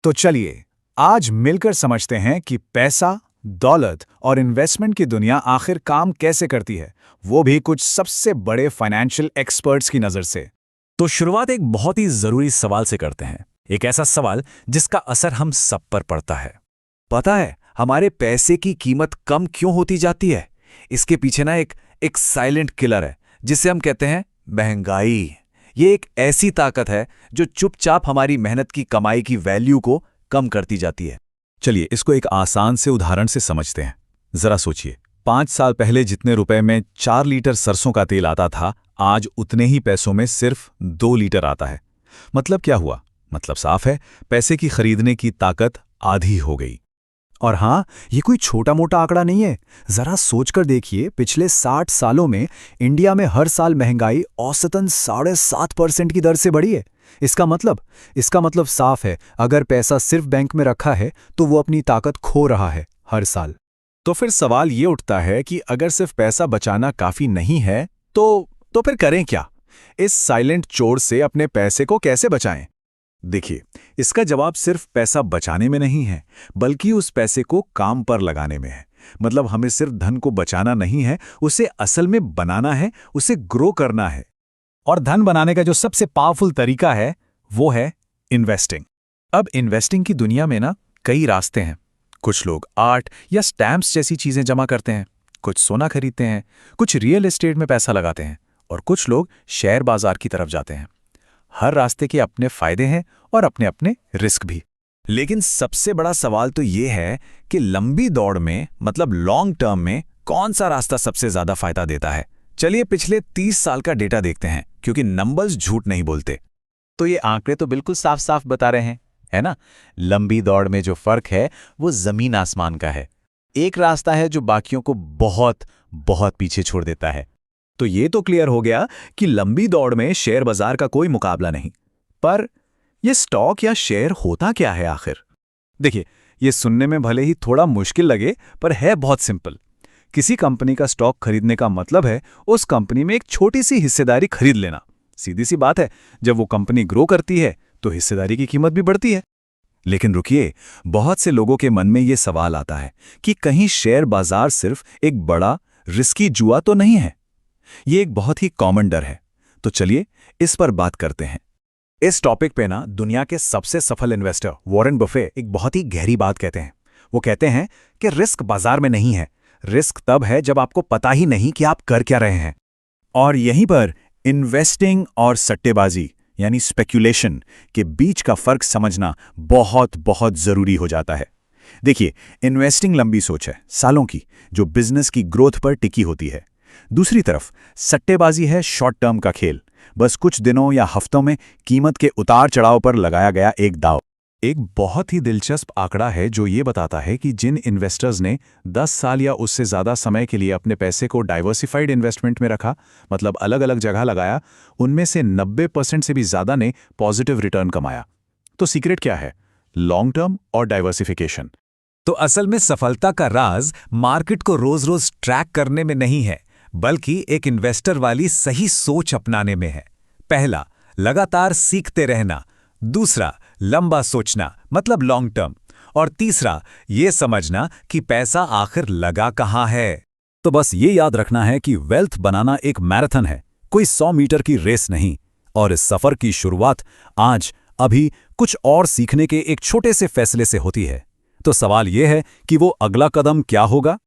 तो चलिए आज मिलकर समझते हैं कि पैसा, दौलत और इन्वेस्टमेंट की दुनिया आखिर काम कैसे करती है, वो भी कुछ सबसे बड़े फाइनेंशियल एक्सपर्ट्स की नज़र से। तो शुरुआत एक बहुत ही जरूरी सवाल से करते हैं। एक ऐसा सवाल जिसका असर हम सब पर पड़ता है। पता है हमारे पैसे की कीमत कम क्यों होती जाती है? इसके पीछे ना एक साइलेंट किलर है जिसे हम कहते हैं महंगाई। ये एक ऐसी ताकत है जो चुपचाप हमारी मेहनत की कमाई की वैल्यू को कम करती जाती है। चलिए इसको एक आसान से उदाहरण से समझते हैं। जरा सोचिए, 5 साल पहले जितने रुपए में 4 लीटर सरसों का तेल आता था, आज उतने ही पैसों में सिर्फ 2 लीटर आता है। मतलब क्या हुआ? मतलब साफ है, पैसे की खरीदने की ताकत आधी हो गई। और हाँ, ये कोई छोटा मोटा आंकड़ा नहीं है। जरा सोचकर देखिए, पिछले 60 सालों में इंडिया में हर साल महंगाई औसतन 7.5% की दर से बढ़ी है। इसका मतलब साफ है, अगर पैसा सिर्फ बैंक में रखा है तो वो अपनी ताकत खो रहा है हर साल। तो फिर सवाल ये उठता है कि अगर सिर्फ पैसा बचाना काफी नहीं है तो फिर करें क्या? इस साइलेंट चोर से अपने पैसे को कैसे बचाएं? देखिए, इसका जवाब सिर्फ पैसा बचाने में नहीं है, बल्कि उस पैसे को काम पर लगाने में है। मतलब हमें सिर्फ धन को बचाना नहीं है, उसे असल में बनाना है, उसे ग्रो करना है। और धन बनाने का जो सबसे पावरफुल तरीका है वो है इन्वेस्टिंग। अब इन्वेस्टिंग की दुनिया में ना कई रास्ते हैं। कुछ लोग आर्ट या स्टैम्प्स जैसी चीजें जमा करते हैं, कुछ सोना खरीदते हैं, कुछ रियल एस्टेट में पैसा लगाते हैं और कुछ लोग शेयर बाजार की तरफ जाते हैं। हर रास्ते के अपने फायदे हैं और अपने अपने रिस्क भी। लेकिन सबसे बड़ा सवाल तो ये है कि लंबी दौड़ में, मतलब लॉन्ग टर्म में, कौन सा रास्ता सबसे ज्यादा फायदा देता है? चलिए पिछले 30 साल का डेटा देखते हैं, क्योंकि नंबर्स झूठ नहीं बोलते। तो ये आंकड़े तो बिल्कुल साफ साफ बता रहे हैं, है ना? लंबी दौड़ में जो फर्क है वो जमीन आसमान का है। एक रास्ता है जो बाकियों को बहुत बहुत पीछे छोड़ देता है। तो ये तो क्लियर हो गया कि लंबी दौड़ में शेयर बाजार का कोई मुकाबला नहीं। पर ये स्टॉक या शेयर होता क्या है आखिर? देखिए, ये सुनने में भले ही थोड़ा मुश्किल लगे, पर है बहुत सिंपल। किसी कंपनी का स्टॉक खरीदने का मतलब है उस कंपनी में एक छोटी सी हिस्सेदारी खरीद लेना। सीधी सी बात है, जब वो कंपनी ग्रो करती है तो हिस्सेदारी की कीमत भी बढ़ती है। लेकिन रुकिए, बहुत से लोगों के मन में ये सवाल आता है कि कहीं शेयर बाजार सिर्फ एक बड़ा रिस्की जुआ तो नहीं है? ये एक बहुत ही कॉमन डर है। तो चलिए इस पर बात करते हैं। इस टॉपिक पे ना दुनिया के सबसे सफल इन्वेस्टर वॉरेन बफे एक बहुत ही गहरी बात कहते हैं। वो कहते हैं कि रिस्क बाजार में नहीं है, रिस्क तब है जब आपको पता ही नहीं कि आप कर क्या रहे हैं। और यहीं पर इन्वेस्टिंग और सट्टेबाजी यानी स्पेक्यूलेशन के बीच का फर्क समझना बहुत बहुत जरूरी हो जाता है। देखिए, इन्वेस्टिंग लंबी सोच है, सालों की, जो बिजनेस की ग्रोथ पर टिकी होती है। दूसरी तरफ सट्टेबाजी है शॉर्ट टर्म का खेल, बस कुछ दिनों या हफ्तों में कीमत के उतार चढ़ाव पर लगाया गया एक दांव। एक बहुत ही दिलचस्प आंकड़ा है जो ये बताता है कि जिन इन्वेस्टर्स ने 10 साल या उससे ज़्यादा समय के लिए अपने पैसे को डाइवर्सिफाइड इन्वेस्टमेंट में रखा, मतलब अलग अलग जगह लगाया, उनमें से 90% से भी ज़्यादा ने पॉजिटिव रिटर्न कमाया। तो सीक्रेट क्या है? लॉन्ग टर्म और डाइवर्सिफिकेशन। तो असल में सफलता का राज मार्केट को रोज रोज ट्रैक करने में नहीं है, बल्कि एक इन्वेस्टर वाली सही सोच अपनाने में है। पहला, लगातार सीखते रहना। दूसरा, लंबा सोचना, मतलब लॉन्ग टर्म। और तीसरा, ये समझना कि पैसा आखिर लगा कहाँ है। तो बस ये याद रखना है कि वेल्थ बनाना एक मैराथन है, कोई 100 मीटर की रेस नहीं। और इस सफर की शुरुआत आज, अभी कुछ और सीखने के एक छोटे से फैसले से होती है। तो सवाल ये है कि वो अगला कदम क्या होगा?